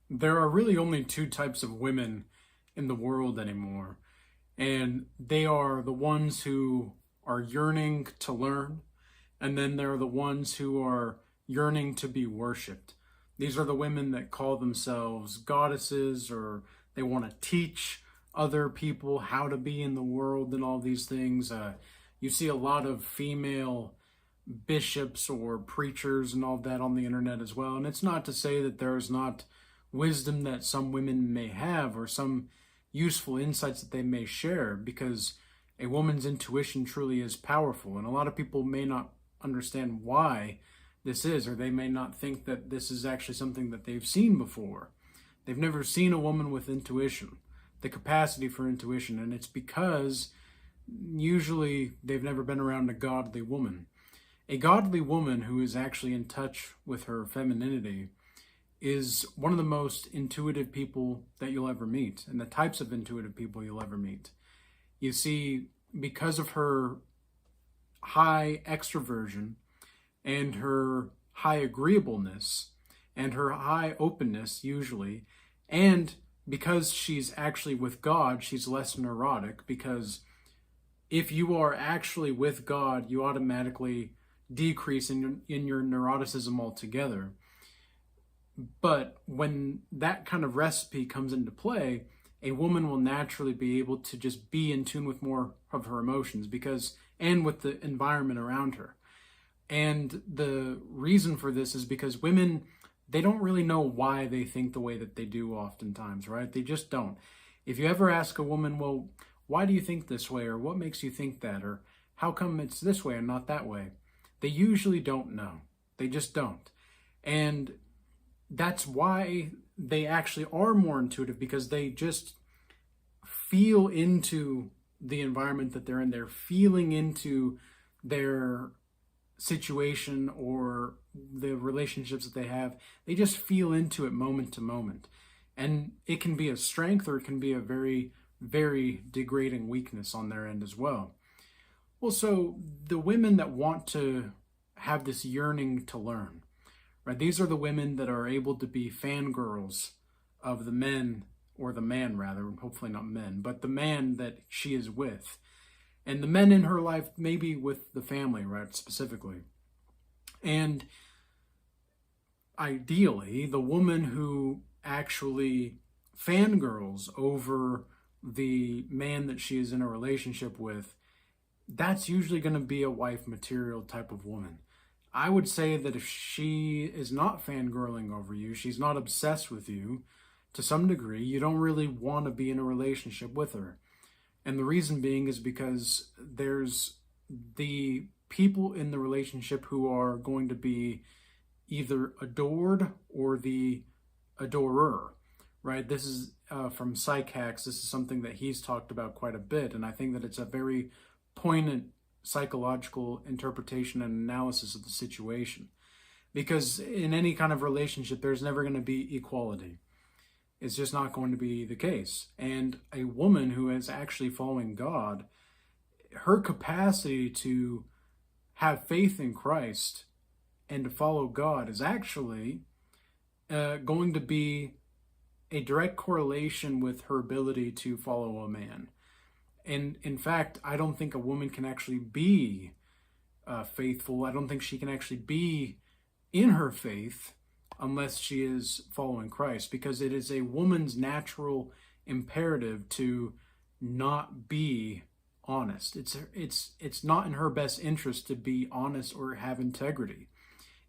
There are really only two types of women in the world anymore, and they are the ones who are yearning to learn, and then there are the ones who are yearning to be worshipped. These are the women that call themselves goddesses, or they want to teach other people how to be in the world and all these things. You see a lot of female bishops or preachers and all that on the internet as well. And it's not to say that there's not wisdom that some women may have or some useful insights that they may share, because a woman's intuition truly is powerful. And a lot of people may not understand why this is, or they may not think that this is actually something that they've seen before. They've never seen a woman with intuition, the capacity for intuition, and it's because usually they've never been around a godly woman. A godly woman who is actually in touch with her femininity is one of the most intuitive people that you'll ever meet, and the types of intuitive people you'll ever meet. You see, because of her high extroversion and her high agreeableness and her high openness usually, and because she's actually with God, she's less neurotic, because if you are actually with God, you automatically decrease in your neuroticism altogether. But when that kind of recipe comes into play, a woman will naturally be able to just be in tune with more of her emotions, and with the environment around her. And the reason for this is because women, they don't really know why they think the way that they do oftentimes, right? They just don't. If you ever ask a woman, well, why do you think this way? Or what makes you think that? Or how come it's this way and not that way? They usually don't know. They just don't. And that's why they actually are more intuitive, because they just feel into the environment that they're in. They're feeling into their situation or the relationships that they have. They just feel into it moment to moment. And it can be a strength, or it can be a very, very degrading weakness on their end as well. Well, so the women that want to have this yearning to learn, right? These are the women that are able to be fangirls of the men, or the man rather, hopefully not men, but the man that she is with. And the men in her life, maybe with the family, right, specifically. And ideally, the woman who actually fangirls over the man that she is in a relationship with, that's usually going to be a wife material type of woman. I would say that if she is not fangirling over you, she's not obsessed with you to some degree, you don't really want to be in a relationship with her. And the reason being is because there's the people in the relationship who are going to be either adored or the adorer, right? This is from Psych Hacks. This is something that he's talked about quite a bit, and I think that it's a very poignant psychological interpretation and analysis of the situation. Because in any kind of relationship, there's never going to be equality. It's just not going to be the case. And a woman who is actually following God, her capacity to have faith in Christ and to follow God is actually going to be a direct correlation with her ability to follow a man. And in fact, I don't think a woman can actually be faithful. I don't think she can actually be in her faith unless she is following Christ, because it is a woman's natural imperative to not be honest. It's not in her best interest to be honest or have integrity.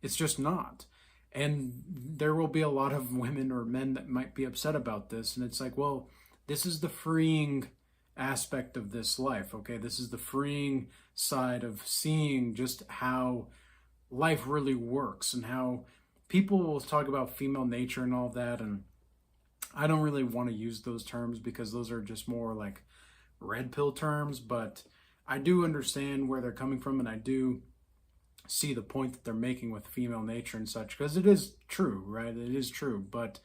It's just not. And there will be a lot of women or men that might be upset about this. And it's like, well, this is the freeing aspect of this life, okay? This is the freeing side of seeing just how life really works, and how people will talk about female nature and all that, and I don't really want to use those terms because those are just more like red pill terms, but I do understand where they're coming from, and I do see the point that they're making with female nature and such, because it is true, right? It is true, but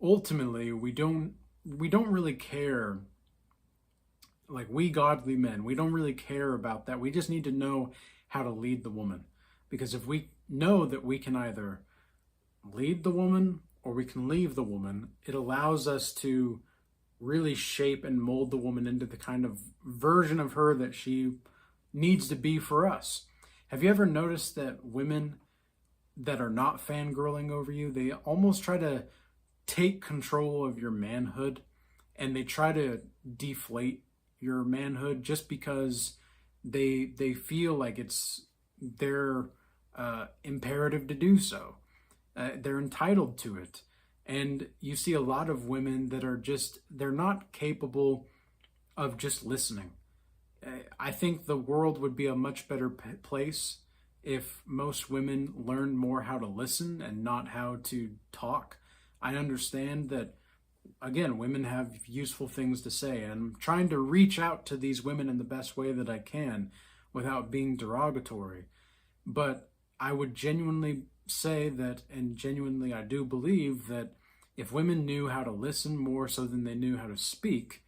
ultimately we don't really care. Like, we godly men, we don't really care about that. We just need to know how to lead the woman, because if we know that we can either lead the woman or we can leave the woman. It allows us to really shape and mold the woman into the kind of version of her that she needs to be for us. Have you ever noticed that women that are not fangirling over you, they almost try to take control of your manhood, and they try to deflate your manhood just because they feel like it's their imperative to do so. They're entitled to it. And you see a lot of women that are just, they're not capable of just listening. I think the world would be a much better place if most women learned more how to listen and not how to talk. I understand that, again, women have useful things to say, and I'm trying to reach out to these women in the best way that I can without being derogatory. But I would genuinely say that, and genuinely I do believe that, if women knew how to listen more so than they knew how to speak,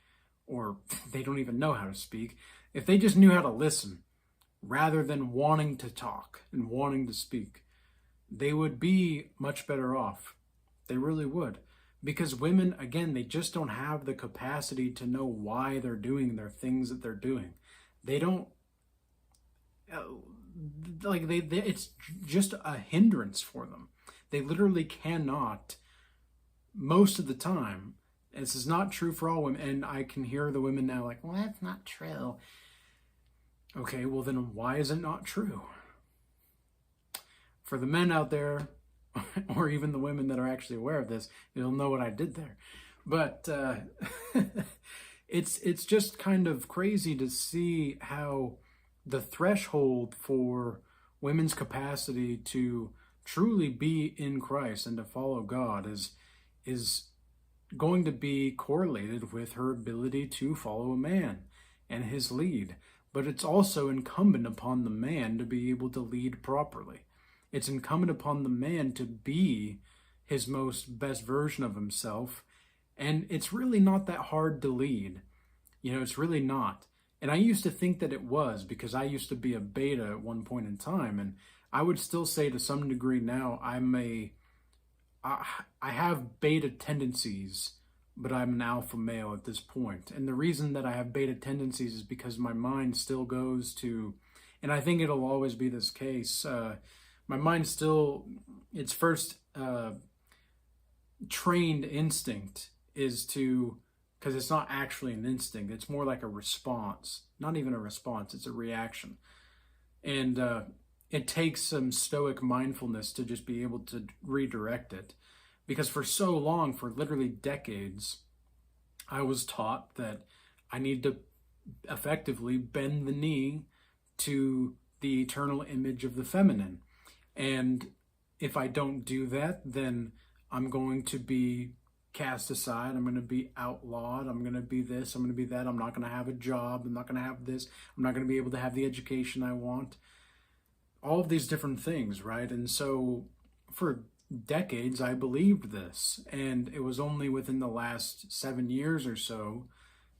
or they don't even know how to speak, if they just knew how to listen rather than wanting to talk and wanting to speak, they would be much better off. They really would. Because women, again, they just don't have the capacity to know why they're doing their things that they're doing. They don't, it's just a hindrance for them. They literally cannot, most of the time. This is not true for all women, and I can hear the women now like, well, that's not true. Okay, well then why is it not true? For the men out there, or even the women that are actually aware of this, you'll know what I did there. But it's just kind of crazy to see how the threshold for women's capacity to truly be in Christ and to follow God is going to be correlated with her ability to follow a man and his lead. But it's also incumbent upon the man to be able to lead properly. It's incumbent upon the man to be his most best version of himself. And it's really not that hard to lead. It's really not. And I used to think that it was, because I used to be a beta at one point in time. And I would still say to some degree now, I have beta tendencies, but I'm an alpha male at this point. And the reason that I have beta tendencies is because my mind still goes to, and I think it'll always be this case, my mind still, its first trained instinct is to, because it's not actually an instinct, it's more like a response. Not even a response, it's a reaction. And it takes some stoic mindfulness to just be able to redirect it. Because for so long, for literally decades, I was taught that I need to effectively bend the knee to the eternal image of the feminine. And if I don't do that, then I'm going to be cast aside. I'm going to be outlawed. I'm going to be this. I'm going to be that. I'm not going to have a job. I'm not going to have this. I'm not going to be able to have the education I want. All of these different things, right? And so for decades, I believed this. And it was only within the last 7 years or so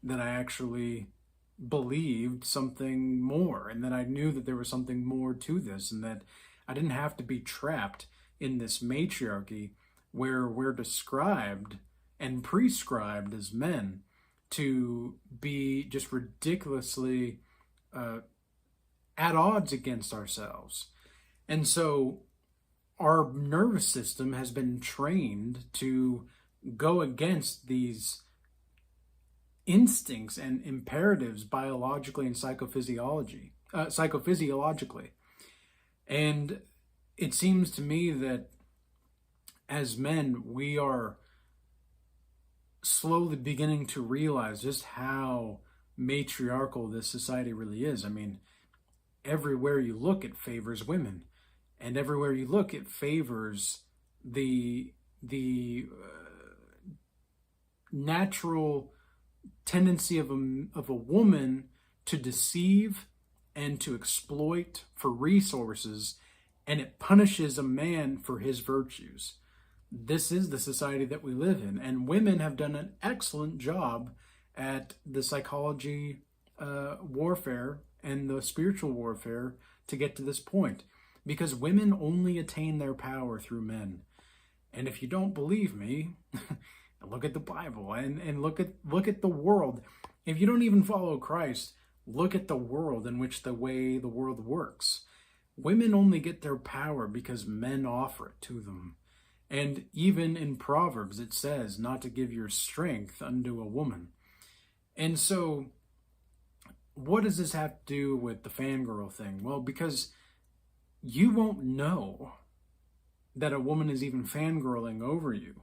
that I actually believed something more, and that I knew that there was something more to this, and that I didn't have to be trapped in this matriarchy where we're described and prescribed as men to be just ridiculously at odds against ourselves. And so our nervous system has been trained to go against these instincts and imperatives biologically and psychophysiologically. And it seems to me that as men, we are slowly beginning to realize just how matriarchal this society really is. I mean, everywhere you look, it favors women. And everywhere you look, it favors the natural tendency of a woman to deceive and to exploit for resources, and it punishes a man for his virtues. This is the society that we live in, and women have done an excellent job at the psychology warfare and the spiritual warfare to get to this point, because women only attain their power through men. And if you don't believe me, look at the Bible and look at the world. If you don't even follow Christ, look at the world in which the way the world works. Women only get their power because men offer it to them. And even in Proverbs, it says not to give your strength unto a woman. And so, what does this have to do with the fangirl thing? Well, because you won't know that a woman is even fangirling over you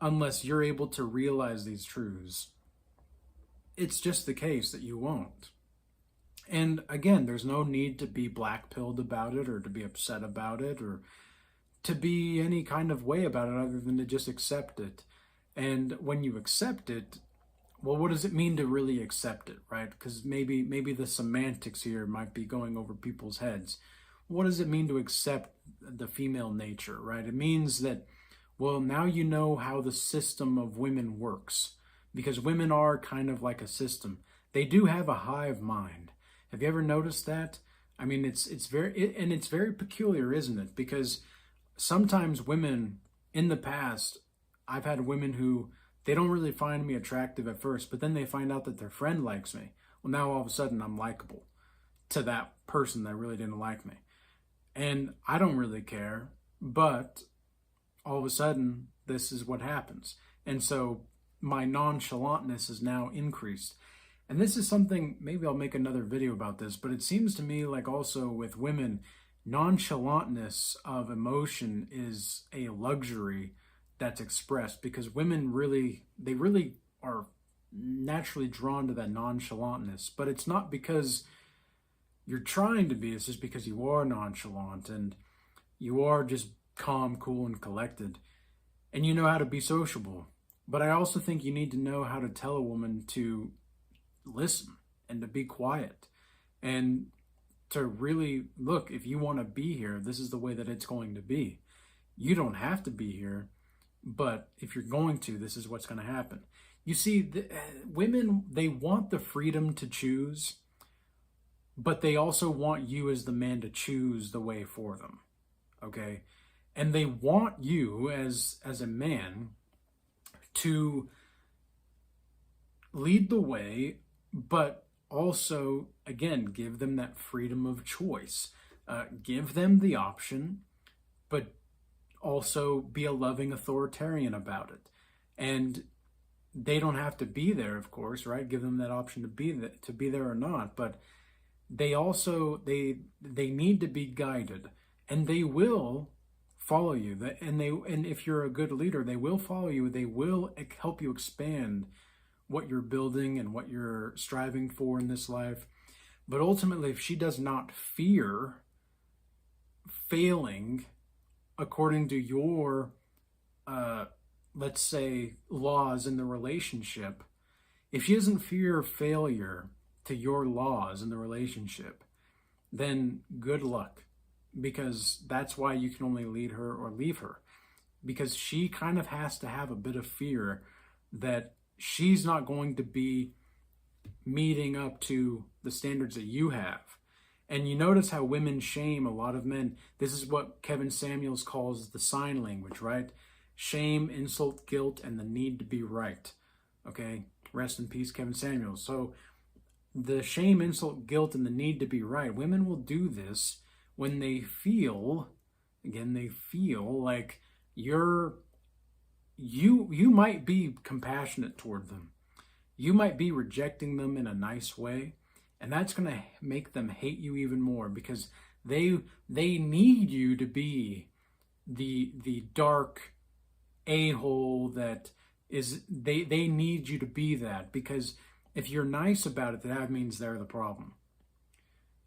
unless you're able to realize these truths. It's just the case that you won't. And again, there's no need to be black-pilled about it or to be upset about it or to be any kind of way about it other than to just accept it. And when you accept it, well, what does it mean to really accept it, right? Because maybe the semantics here might be going over people's heads. What does it mean to accept the female nature, right? It means that, well, now you know how the system of women works, because women are kind of like a system. They do have a hive mind. Have you ever noticed that? I mean, it's very peculiar, isn't it? Because sometimes women in the past, I've had women who they don't really find me attractive at first, but then they find out that their friend likes me. Well, now all of a sudden I'm likable to that person that really didn't like me. And I don't really care, but all of a sudden this is what happens. And so my nonchalantness is now increased. And this is something, maybe I'll make another video about this, but it seems to me like also with women, nonchalantness of emotion is a luxury that's expressed because women really are naturally drawn to that nonchalantness. But it's not because you're trying to be, it's just because you are nonchalant and you are just calm, cool, and collected. And you know how to be sociable. But I also think you need to know how to tell a woman to listen and to be quiet and to really look, if you want to be here, this is the way that it's going to be. You don't have to be here, but if you're going to, this is what's going to happen. You see, women, they want the freedom to choose, but they also want you as the man to choose the way for them, okay? And they want you as a man to lead the way, but also, again, give them that freedom of choice. Give them the option, but also be a loving authoritarian about it. And they don't have to be there, of course, right? Give them that option to be there or not. But they also, they need to be guided, and they will follow you. And if you're a good leader, they will follow you. They will help you expand what you're building and what you're striving for in this life. But ultimately, if she does not fear failing according to your, let's say, laws in the relationship, if she doesn't fear failure to your laws in the relationship, then good luck, because that's why you can only lead her or leave her, because she kind of has to have a bit of fear that she's not going to be meeting up to the standards that you have. And you notice how women shame a lot of men. This is what Kevin Samuels calls the sign language, right? Shame, insult, guilt, and the need to be right. Okay? Rest in peace, Kevin Samuels. So the shame, insult, guilt, and the need to be right. Women will do this when they feel, again, they feel like you might be compassionate toward them. You might be rejecting them in a nice way, and that's going to make them hate you even more, because they need you to be the dark a-hole that is, they need you to be that, because if you're nice about it, that means they're the problem.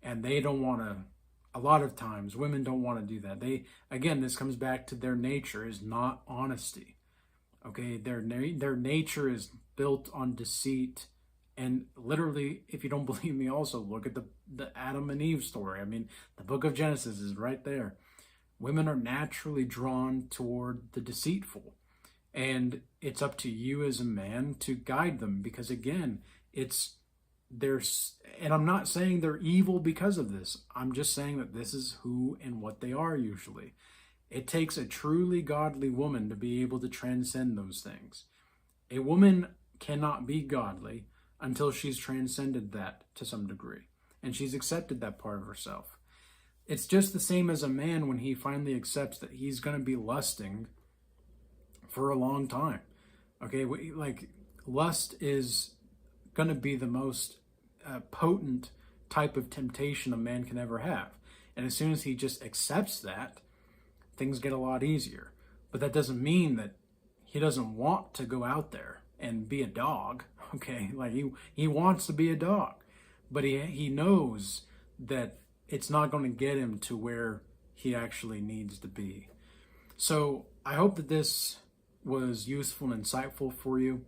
And they don't want to, a lot of times, women don't want to do that. Again, this comes back to their nature is not honesty. Okay, their nature is built on deceit. And literally, if you don't believe me, also look at the Adam and Eve story. I mean, the book of Genesis is right there. Women are naturally drawn toward the deceitful. And it's up to you as a man to guide them, because again, and I'm not saying they're evil because of this. I'm just saying that this is who and what they are usually. It takes a truly godly woman to be able to transcend those things. A woman cannot be godly until she's transcended that to some degree, and she's accepted that part of herself. It's just the same as a man when he finally accepts that he's going to be lusting for a long time. Okay, like lust is going to be the most potent type of temptation a man can ever have. And as soon as he just accepts that, things get a lot easier. But that doesn't mean that he doesn't want to go out there and be a dog. Okay, like he wants to be a dog, but he knows that it's not going to get him to where he actually needs to be. So I hope that this was useful and insightful for you.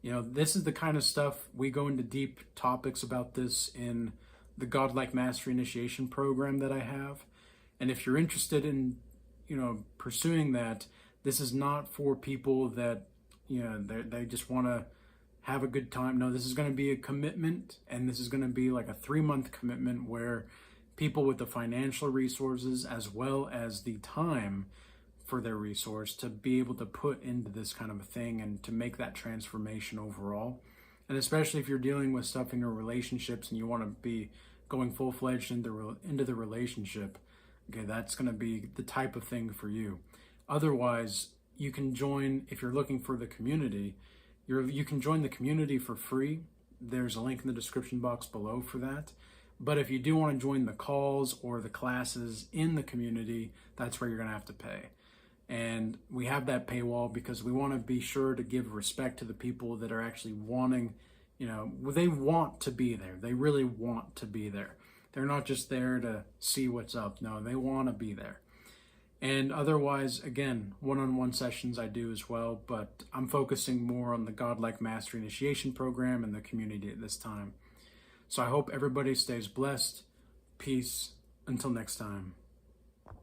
You know, this is the kind of stuff we go into deep topics about this in the Godlike Mastery Initiation program that I have. And if you're interested in, pursuing that, this is not for people that, they just want to have a good time. No, this is going to be a commitment, and this is going to be like a 3-month commitment where people with the financial resources as well as the time for their resource to be able to put into this kind of a thing and to make that transformation overall. And especially if you're dealing with stuff in your relationships and you want to be going full-fledged into the relationship, okay, that's going to be the type of thing for you. Otherwise, you can join, if you're looking for the community, you can join the community for free. There's a link in the description box below for that. But if you do want to join the calls or the classes in the community, that's where you're going to have to pay. And we have that paywall because we want to be sure to give respect to the people that are actually wanting, they want to be there. They really want to be there. They're not just there to see what's up. No, they want to be there. And otherwise, again, one-on-one sessions I do as well, but I'm focusing more on the Godlike Mastery Initiation program and the community at this time. So I hope everybody stays blessed. Peace. Until next time.